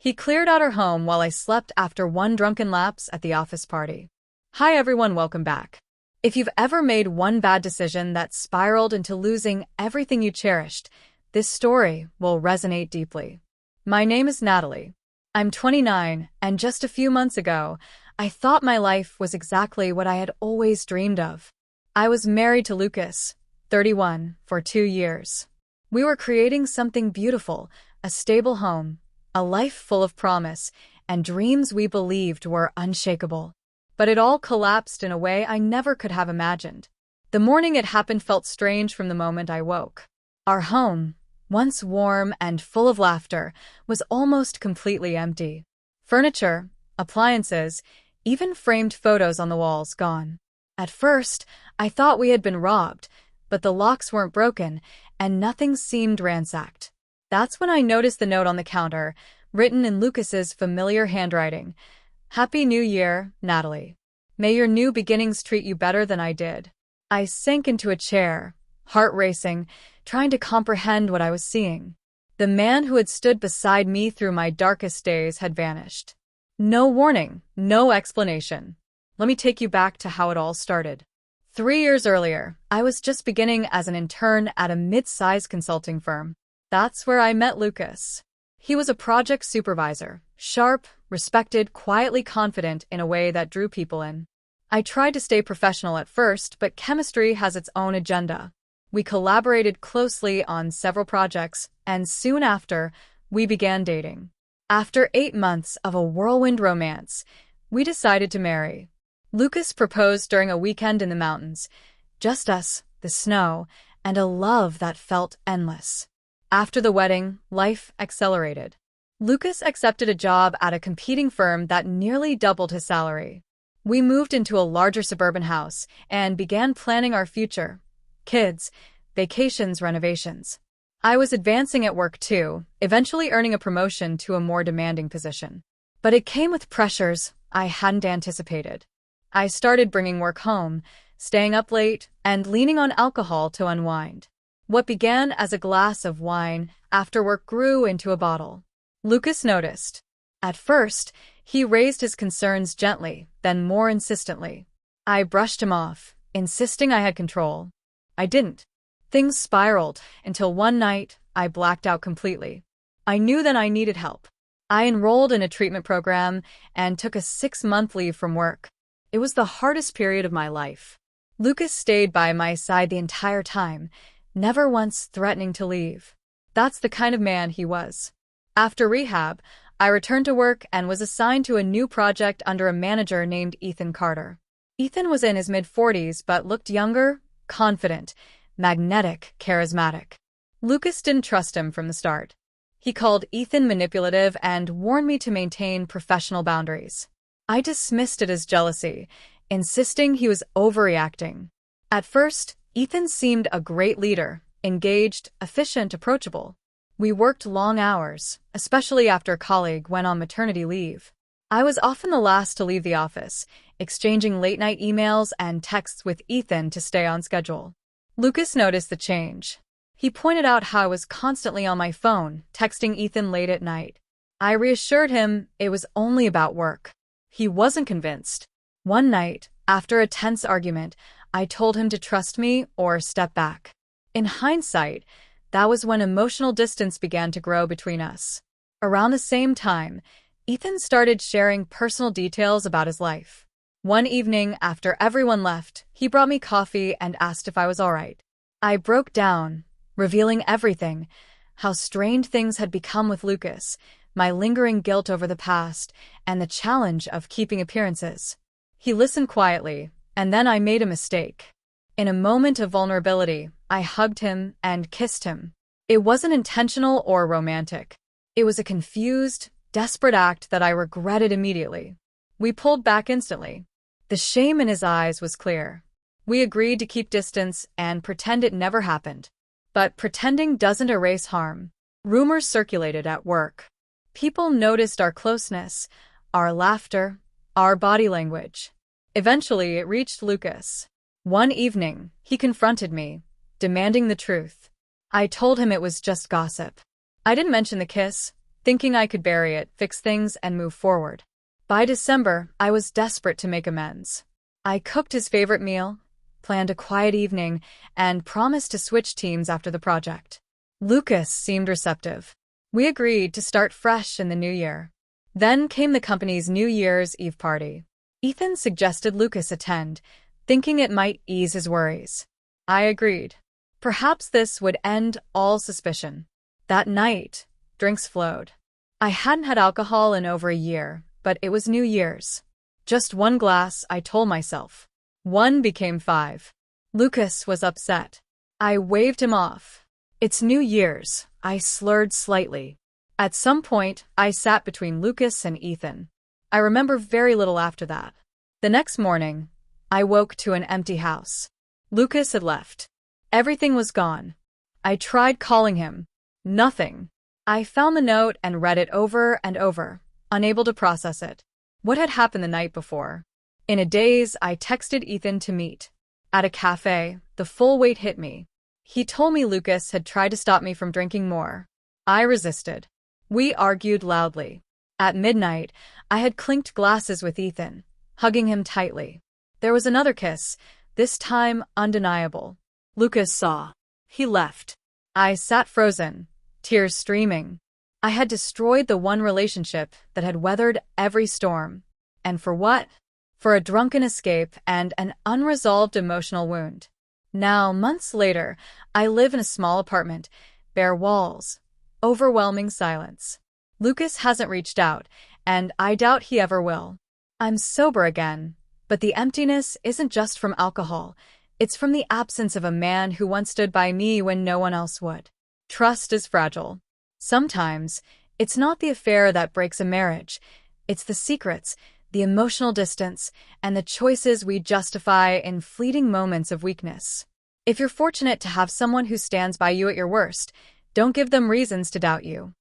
He cleared out our home while I slept after one drunken lapse at the office party. Hi everyone, welcome back. If you've ever made one bad decision that spiraled into losing everything you cherished, this story will resonate deeply. My name is Natalie. I'm 29, and just a few months ago, I thought my life was exactly what I had always dreamed of. I was married to Lucas, 31, for 2 years. We were creating something beautiful, a stable home, a life full of promise, and dreams we believed were unshakable. But it all collapsed in a way I never could have imagined. The morning it happened felt strange from the moment I woke. Our home, once warm and full of laughter, was almost completely empty. Furniture, appliances, even framed photos on the walls gone. At first, I thought we had been robbed, but the locks weren't broken, and nothing seemed ransacked. That's when I noticed the note on the counter, written in Lucas's familiar handwriting. Happy New Year, Natalie. May your new beginnings treat you better than I did. I sank into a chair, heart racing, trying to comprehend what I was seeing. The man who had stood beside me through my darkest days had vanished. No warning, no explanation. Let me take you back to how it all started. 3 years earlier, I was just beginning as an intern at a mid-sized consulting firm. That's where I met Lucas. He was a project supervisor, sharp, respected, quietly confident in a way that drew people in. I tried to stay professional at first, but chemistry has its own agenda. We collaborated closely on several projects, and soon after, we began dating. After 8 months of a whirlwind romance, we decided to marry. Lucas proposed during a weekend in the mountains. Just us, the snow, and a love that felt endless. After the wedding, life accelerated. Lucas accepted a job at a competing firm that nearly doubled his salary. We moved into a larger suburban house and began planning our future. Kids, vacations, renovations. I was advancing at work too, eventually earning a promotion to a more demanding position. But it came with pressures I hadn't anticipated. I started bringing work home, staying up late, and leaning on alcohol to unwind. What began as a glass of wine after work grew into a bottle. Lucas noticed. At first, he raised his concerns gently, then more insistently. I brushed him off, insisting I had control. I didn't. Things spiraled until one night I blacked out completely. I knew then I needed help. I enrolled in a treatment program and took a 6-month leave from work. It was the hardest period of my life. Lucas stayed by my side the entire time, never once threatening to leave. That's the kind of man he was. After rehab, I returned to work and was assigned to a new project under a manager named Ethan Carter. Ethan was in his mid-40s but looked younger, confident, magnetic, charismatic. Lucas didn't trust him from the start. He called Ethan manipulative and warned me to maintain professional boundaries. I dismissed it as jealousy, insisting he was overreacting. At first, Ethan seemed a great leader, engaged, efficient, approachable. We worked long hours, especially after a colleague went on maternity leave. I was often the last to leave the office, exchanging late-night emails and texts with Ethan to stay on schedule. Lucas noticed the change. He pointed out how I was constantly on my phone, texting Ethan late at night. I reassured him it was only about work. He wasn't convinced. One night, after a tense argument, I told him to trust me or step back. In hindsight, that was when emotional distance began to grow between us. Around the same time, Ethan started sharing personal details about his life. One evening, after everyone left, he brought me coffee and asked if I was all right. I broke down, revealing everything, how strained things had become with Lucas, my lingering guilt over the past, and the challenge of keeping appearances. He listened quietly, and then I made a mistake. In a moment of vulnerability, I hugged him and kissed him. It wasn't intentional or romantic. It was a confused, desperate act that I regretted immediately. We pulled back instantly. The shame in his eyes was clear. We agreed to keep distance and pretend it never happened. But pretending doesn't erase harm. Rumors circulated at work. People noticed our closeness, our laughter, our body language. Eventually, it reached Lucas. One evening, he confronted me, demanding the truth. I told him it was just gossip. I didn't mention the kiss, thinking I could bury it, fix things, and move forward. By December, I was desperate to make amends. I cooked his favorite meal, planned a quiet evening, and promised to switch teams after the project. Lucas seemed receptive. We agreed to start fresh in the new year. Then came the company's New Year's Eve party. Ethan suggested Lucas attend, thinking it might ease his worries. I agreed. Perhaps this would end all suspicion. That night, drinks flowed. I hadn't had alcohol in over a year, but it was New Year's. Just one glass, I told myself. One became 5. Lucas was upset. I waved him off. It's New Year's, I slurred slightly. At some point, I sat between Lucas and Ethan. I remember very little after that. The next morning, I woke to an empty house. Lucas had left. Everything was gone. I tried calling him. Nothing. I found the note and read it over and over, unable to process it. What had happened the night before? In a daze, I texted Ethan to meet. At a cafe, the full weight hit me. He told me Lucas had tried to stop me from drinking more. I resisted. We argued loudly. At midnight, I had clinked glasses with Ethan, hugging him tightly. There was another kiss, this time undeniable. Lucas saw. He left. I sat frozen, tears streaming. I had destroyed the one relationship that had weathered every storm. And for what? For a drunken escape and an unresolved emotional wound. Now, months later, I live in a small apartment, bare walls, overwhelming silence. Lucas hasn't reached out, and I doubt he ever will. I'm sober again, but the emptiness isn't just from alcohol. It's from the absence of a man who once stood by me when no one else would. Trust is fragile. Sometimes, it's not the affair that breaks a marriage. It's the secrets, the emotional distance, and the choices we justify in fleeting moments of weakness. If you're fortunate to have someone who stands by you at your worst, don't give them reasons to doubt you.